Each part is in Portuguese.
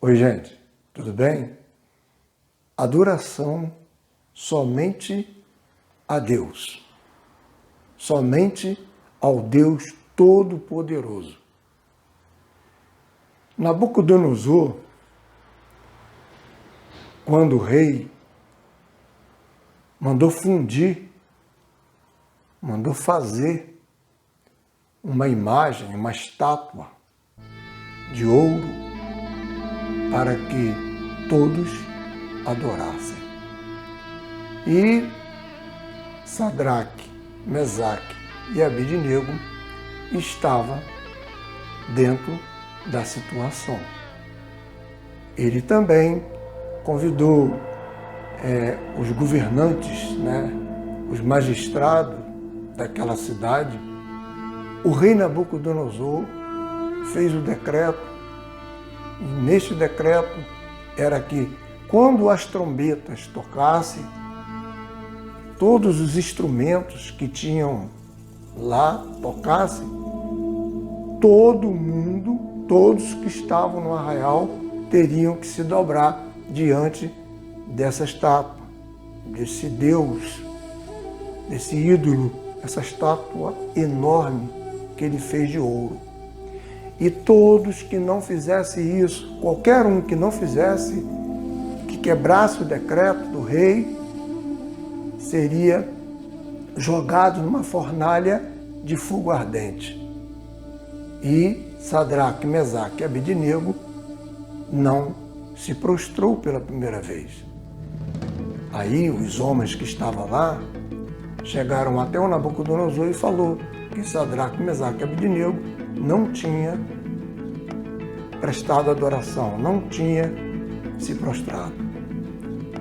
Oi, gente, tudo bem? Adoração somente a Deus, somente ao Deus Todo-Poderoso. Nabucodonosor, quando o rei mandou fundir, mandou fazer uma imagem, uma estátua de ouro para que todos adorassem. E Sadraque, Mesaque e Abednego estavam dentro da situação. Ele também convidou os governantes, os magistrados daquela cidade. O rei Nabucodonosor fez o decreto, e neste decreto era que quando as trombetas tocassem, todos os instrumentos que tinham lá tocassem, todo mundo, todos que estavam no arraial, teriam que se dobrar diante dessa estátua, desse Deus, desse ídolo, essa estátua enorme que ele fez de ouro. E todos que não fizessem isso, qualquer um que não fizesse, que quebrasse o decreto do rei, seria jogado numa fornalha de fogo ardente. E Sadraque, Mesaque e Abednego não se prostrou pela primeira vez. Aí os homens que estavam lá chegaram até o Nabucodonosor e falou que Sadraque, Mesaque e Abednego não tinha prestado adoração, não tinha se prostrado.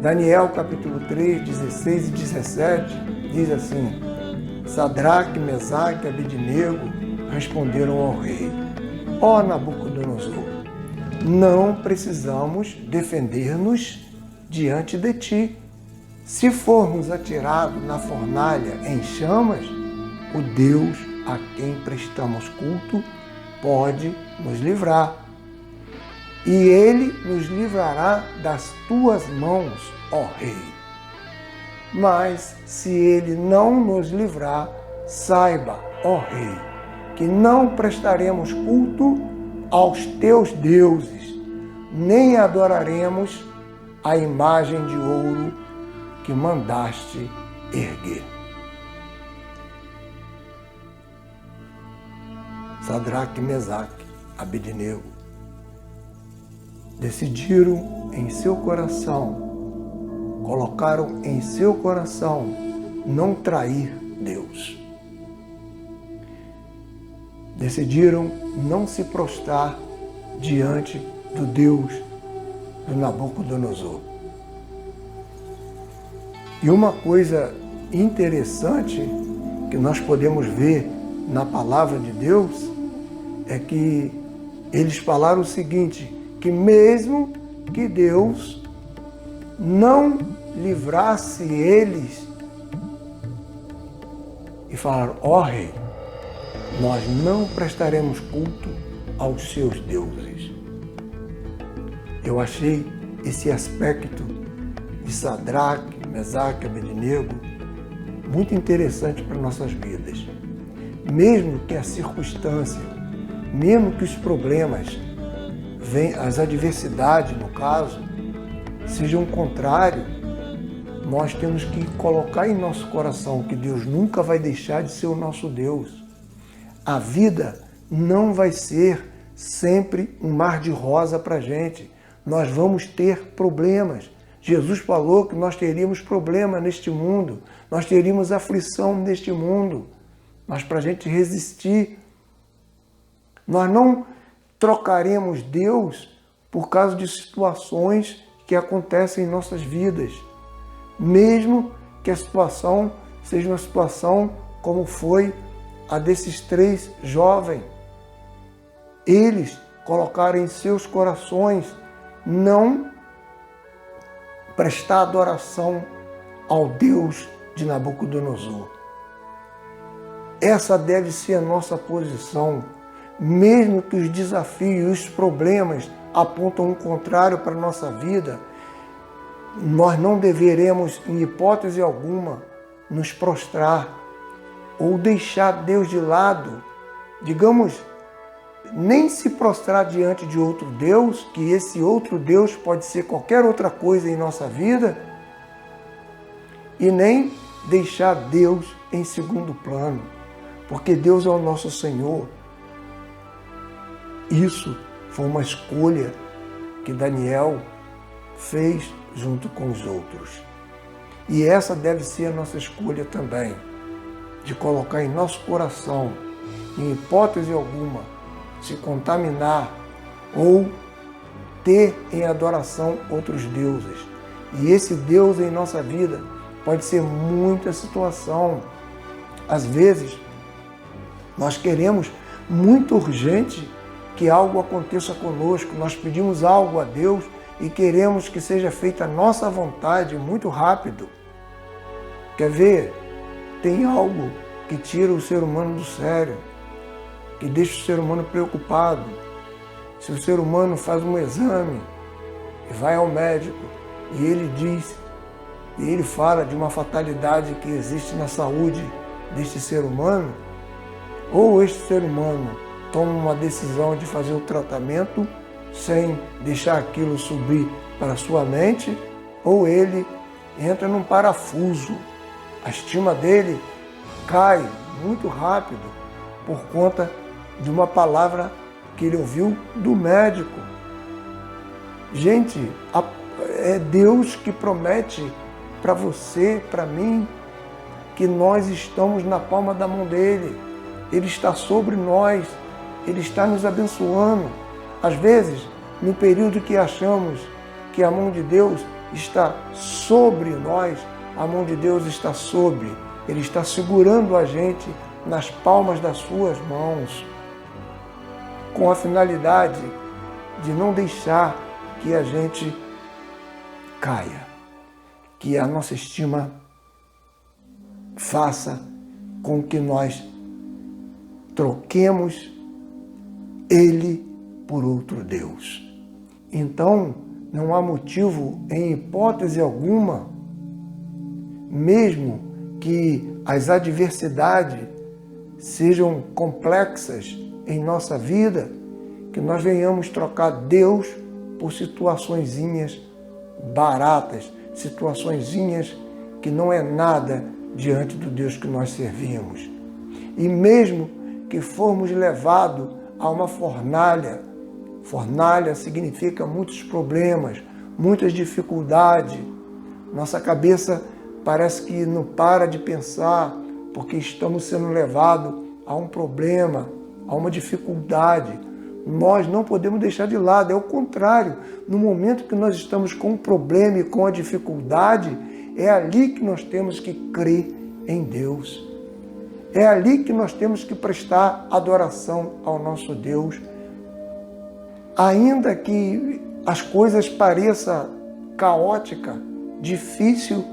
Daniel capítulo 3, 16 e 17 diz assim: Sadraque, Mesaque e Abednego responderam ao rei: Ó Nabucodonosor, não precisamos defender-nos diante de ti. Se formos atirados na fornalha em chamas, o Deus a quem prestamos culto pode nos livrar. E ele nos livrará das tuas mãos, ó rei. Mas se ele não nos livrar, saiba, ó rei, que não prestaremos culto aos teus deuses, nem adoraremos a imagem de ouro que mandaste erguer. Sadraque, Mesaque, Abednego decidiram em seu coração, colocaram em seu coração não trair Deus. Decidiram não se prostrar diante do Deus do Nabucodonosor. E uma coisa interessante que nós podemos ver na palavra de Deus é que eles falaram o seguinte, que mesmo que Deus não livrasse eles, e falaram, ó rei, nós não prestaremos culto aos seus deuses. Eu achei esse aspecto de Sadraque, Mesaque e Abednego muito interessante para nossas vidas. Mesmo que a circunstância, mesmo que os problemas, as adversidades, no caso, sejam contrários, nós temos que colocar em nosso coração que Deus nunca vai deixar de ser o nosso Deus. A vida não vai ser sempre um mar de rosa para a gente. Nós vamos ter problemas. Jesus falou que nós teríamos problema neste mundo, nós teríamos aflição neste mundo. Mas para a gente resistir, nós não trocaremos Deus por causa de situações que acontecem em nossas vidas. Mesmo que a situação seja uma situação como foi a desses 3 jovens. Eles colocaram em seus corações não prestar adoração ao Deus de Nabucodonosor. Essa deve ser a nossa posição, mesmo que os desafios, os problemas apontam um contrário para a nossa vida, nós não deveremos, em hipótese alguma, nos prostrar ou deixar Deus de lado, digamos, nem se prostrar diante de outro Deus, que esse outro Deus pode ser qualquer outra coisa em nossa vida, e nem deixar Deus em segundo plano, porque Deus é o nosso Senhor. Isso foi uma escolha que Daniel fez junto com os outros. E essa deve ser a nossa escolha também, de colocar em nosso coração, em hipótese alguma, se contaminar ou ter em adoração outros deuses. E esse Deus em nossa vida pode ser muita situação. Às vezes, nós queremos muito urgente que algo aconteça conosco, nós pedimos algo a Deus e queremos que seja feita a nossa vontade muito rápido. Quer ver? Tem algo que tira o ser humano do sério, que deixa o ser humano preocupado. Se o ser humano faz um exame e vai ao médico e ele fala de uma fatalidade que existe na saúde deste ser humano, ou este ser humano toma uma decisão de fazer o tratamento sem deixar aquilo subir para a sua mente, ou ele entra num parafuso. A estima dele cai muito rápido por conta de uma palavra que ele ouviu do médico. Gente, é Deus que promete para você, para mim, que nós estamos na palma da mão dele. Ele está sobre nós, ele está nos abençoando. Às vezes, no período que achamos que a mão de Deus está sobre nós, a mão de Deus está sobre. Ele está segurando a gente nas palmas das suas mãos, com a finalidade de não deixar que a gente caia, que a nossa estima faça com que nós troquemos Ele por outro Deus. Então, não há motivo, em hipótese alguma, mesmo que as adversidades sejam complexas em nossa vida, que nós venhamos trocar Deus por situaçõezinhas baratas, situaçõezinhas que não é nada diante do Deus que nós servimos. E mesmo que formos levados a uma fornalha, fornalha significa muitos problemas, muitas dificuldades, nossa cabeça parece que não para de pensar, porque estamos sendo levados a um problema, a uma dificuldade. Nós não podemos deixar de lado, é o contrário. No momento que nós estamos com um problema e com a dificuldade, é ali que nós temos que crer em Deus. É ali que nós temos que prestar adoração ao nosso Deus. Ainda que as coisas pareçam caóticas, difícil,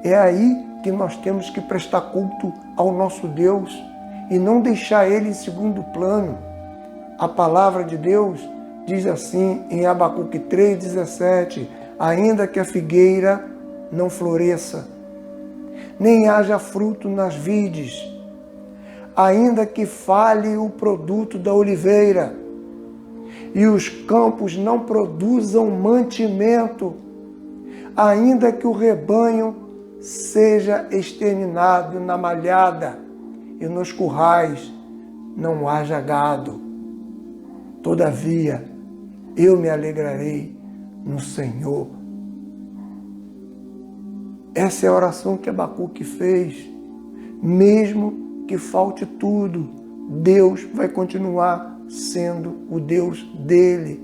é aí que nós temos que prestar culto ao nosso Deus e não deixar Ele em segundo plano. A palavra de Deus diz assim em Abacuque 3,17: ainda que a figueira não floresça, nem haja fruto nas vides, ainda que falhe o produto da oliveira, e os campos não produzam mantimento, ainda que o rebanho seja exterminado na malhada, e nos currais não haja gado. Todavia, eu me alegrarei no Senhor. Essa é a oração que Abacuque fez. Mesmo que falte tudo, Deus vai continuar sendo o Deus dele.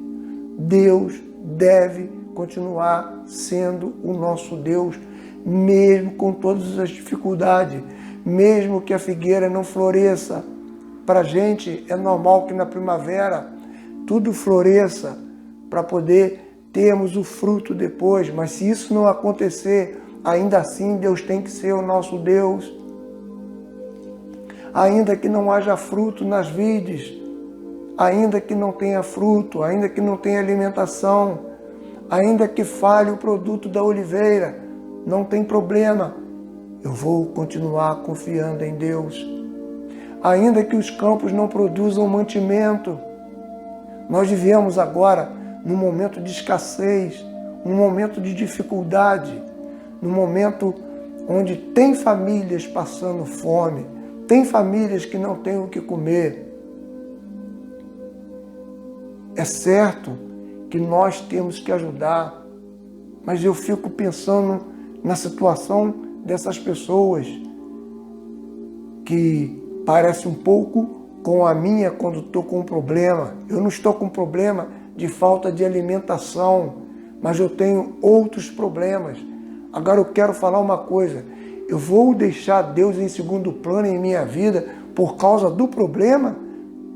Deus deve continuar sendo o nosso Deus, mesmo com todas as dificuldades, mesmo que a figueira não floresça. Para a gente é normal que na primavera tudo floresça para poder termos o fruto depois, mas se isso não acontecer, ainda assim Deus tem que ser o nosso Deus. Ainda que não haja fruto nas vides, ainda que não tenha fruto, ainda que não tenha alimentação, ainda que falhe o produto da oliveira, não tem problema, eu vou continuar confiando em Deus. Ainda que os campos não produzam mantimento, nós vivemos agora num momento de escassez, num momento de dificuldade, num momento onde tem famílias passando fome, tem famílias que não têm o que comer. É certo que nós temos que ajudar, mas eu fico pensando na situação dessas pessoas que parece um pouco com a minha quando estou com um problema. Eu não estou com problema de falta de alimentação, mas eu tenho outros problemas. Agora eu quero falar uma coisa, eu vou deixar Deus em segundo plano em minha vida por causa do problema?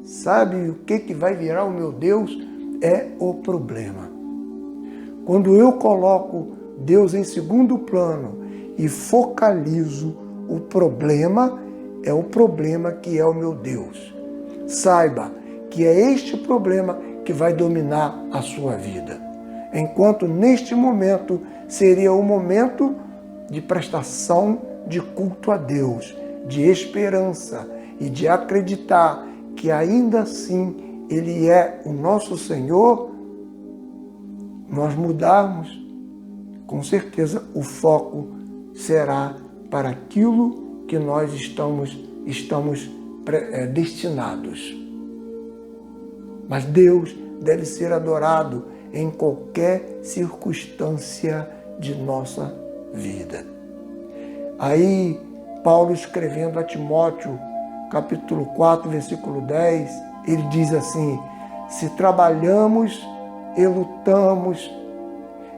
Sabe o que vai virar o meu Deus? É o problema. Quando eu coloco Deus em segundo plano e focalizo o problema, é o problema que é o meu Deus. Saiba que é este problema que vai dominar a sua vida. Enquanto neste momento seria o momento de prestação de culto a Deus, de esperança e de acreditar que ainda assim Ele é o nosso Senhor, nós mudarmos, com certeza o foco será para aquilo que nós estamos destinados. Mas Deus deve ser adorado em qualquer circunstância de nossa vida. Aí, Paulo escrevendo a Timóteo, capítulo 4, versículo 10, ele diz assim: se trabalhamos e lutamos,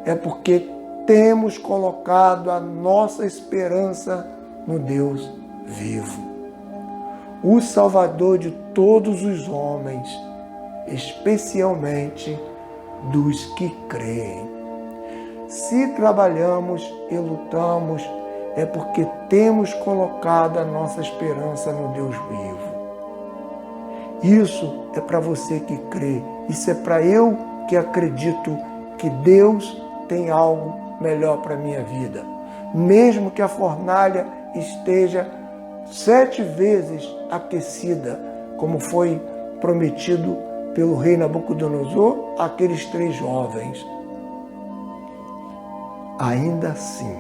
é porque temos colocado a nossa esperança no Deus vivo, o Salvador de todos os homens, especialmente dos que creem. Se trabalhamos e lutamos, é porque temos colocado a nossa esperança no Deus vivo. Isso é para você que crê, isso é para eu que acredito que Deus tem algo melhor para a minha vida. Mesmo que a fornalha esteja 7 vezes aquecida, como foi prometido pelo rei Nabucodonosor àqueles 3 jovens. Ainda assim,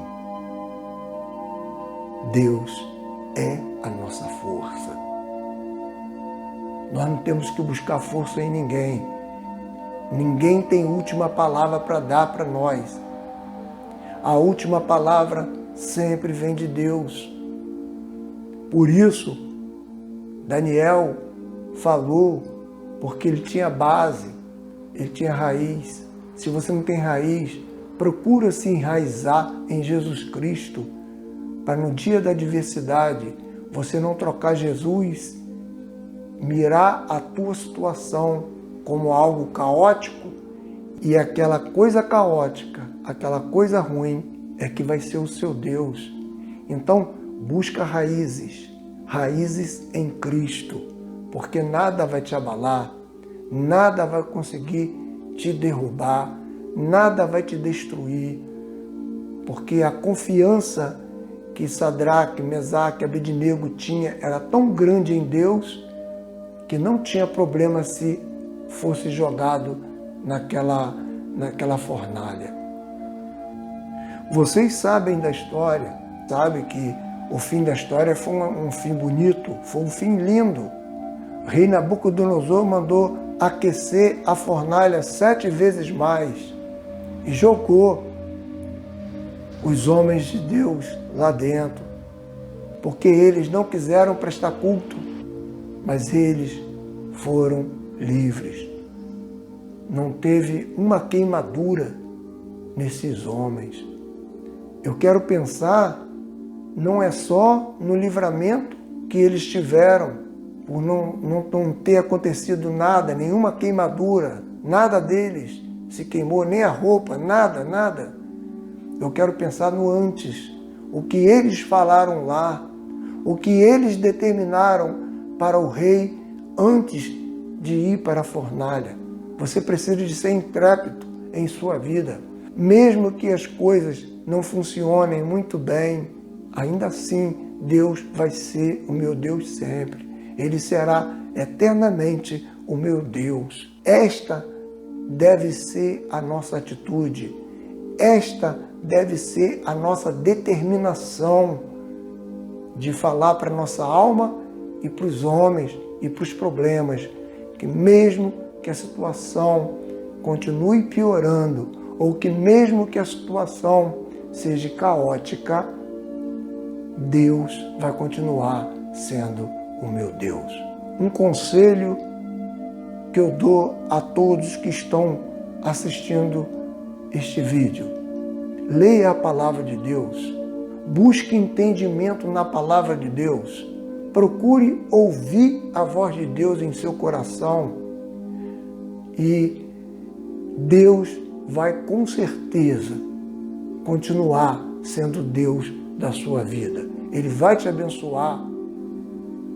Deus é a nossa força. Nós não temos que buscar força em ninguém. Ninguém tem última palavra para dar para nós. A última palavra sempre vem de Deus. Por isso, Daniel falou, porque ele tinha base, ele tinha raiz. Se você não tem raiz, procura se enraizar em Jesus Cristo, para no dia da adversidade você não trocar Jesus, mirar a tua situação como algo caótico, e aquela coisa caótica, aquela coisa ruim é que vai ser o seu Deus. Então, busca raízes em Cristo, porque nada vai te abalar, nada vai conseguir te derrubar, nada vai te destruir, porque a confiança que Sadraque, Mesaque e Abednego tinha era tão grande em Deus que não tinha problema se fosse jogado naquela fornalha. Vocês sabem da história, sabem que o fim da história foi um fim bonito, foi um fim lindo. O rei Nabucodonosor mandou aquecer a fornalha 7 vezes mais e jogou os homens de Deus lá dentro, porque eles não quiseram prestar culto, mas eles foram livres. Não teve uma queimadura nesses homens. Eu quero pensar, não é só no livramento que eles tiveram, por não ter acontecido nada, nenhuma queimadura, nada deles se queimou, nem a roupa, nada. Eu quero pensar no antes, o que eles falaram lá, o que eles determinaram para o rei antes de ir para a fornalha. Você precisa de ser intrépido em sua vida. Mesmo que as coisas não funcionem muito bem, ainda assim Deus vai ser o meu Deus sempre. Ele será eternamente o meu Deus. Esta deve ser a nossa atitude. Esta deve ser a nossa determinação de falar para a nossa alma e para os homens e para os problemas, que mesmo que a situação continue piorando, ou que mesmo que a situação seja caótica, Deus vai continuar sendo o meu Deus. Um conselho que eu dou a todos que estão assistindo este vídeo: leia a palavra de Deus, busque entendimento na palavra de Deus, procure ouvir a voz de Deus em seu coração e Deus vai com certeza continuar sendo Deus da sua vida. Ele vai te abençoar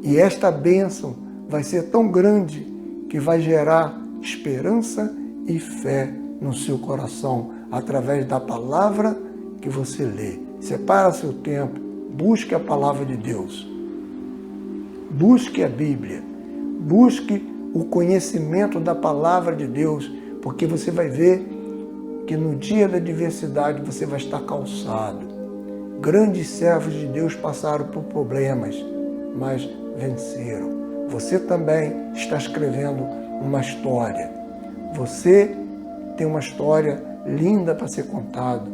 e esta bênção vai ser tão grande que vai gerar esperança e fé no seu coração através da palavra que você lê. Separa seu tempo, busque a palavra de Deus, busque a Bíblia, busque o conhecimento da palavra de Deus, porque você vai ver que no dia da adversidade você vai estar calçado. Grandes servos de Deus passaram por problemas, mas venceram. Você também está escrevendo uma história. Você tem uma história linda para ser contada.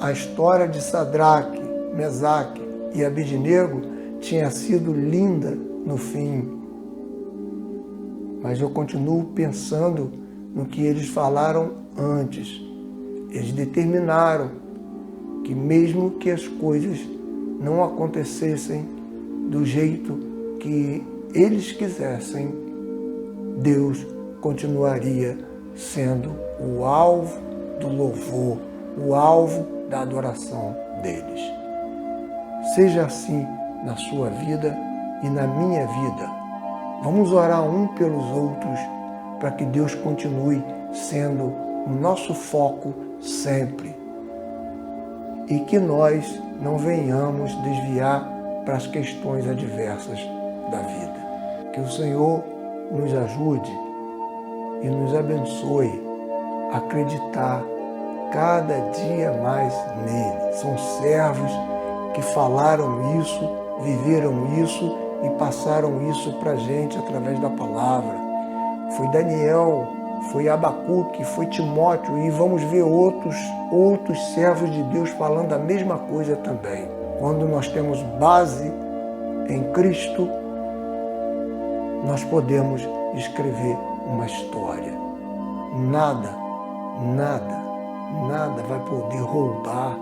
A história de Sadraque, Mesaque e Abednego tinha sido linda no fim. Mas eu continuo pensando no que eles falaram antes. Eles determinaram que mesmo que as coisas não acontecessem do jeito que eles quisessem, Deus continuaria sendo o alvo do louvor, o alvo da adoração deles. Seja assim na sua vida e na minha vida. Vamos orar um pelos outros para que Deus continue sendo o nosso foco sempre e que nós não venhamos desviar para as questões adversas da vida. Que o Senhor nos ajude e nos abençoe a acreditar cada dia mais nele. São servos que falaram isso, viveram isso e passaram isso para a gente através da palavra. Foi Daniel, foi Abacuque, foi Timóteo e vamos ver outros servos de Deus falando a mesma coisa também. Quando nós temos base em Cristo, nós podemos escrever uma história. Nada vai poder roubar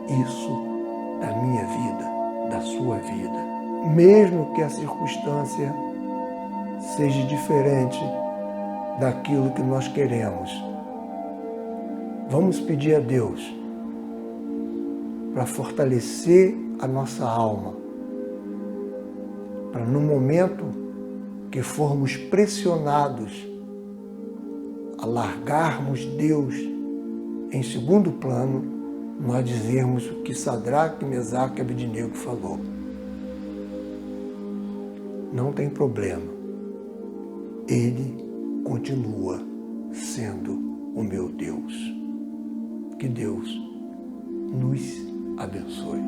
isso da minha vida, da sua vida. Mesmo que a circunstância seja diferente daquilo que nós queremos. Vamos pedir a Deus para fortalecer a nossa alma, para no momento que formos pressionados a largarmos Deus em segundo plano, nós dizermos o que Sadraque, Mesaque e Abednego falou. Não tem problema. Ele continua sendo o meu Deus. Que Deus nos abençoe.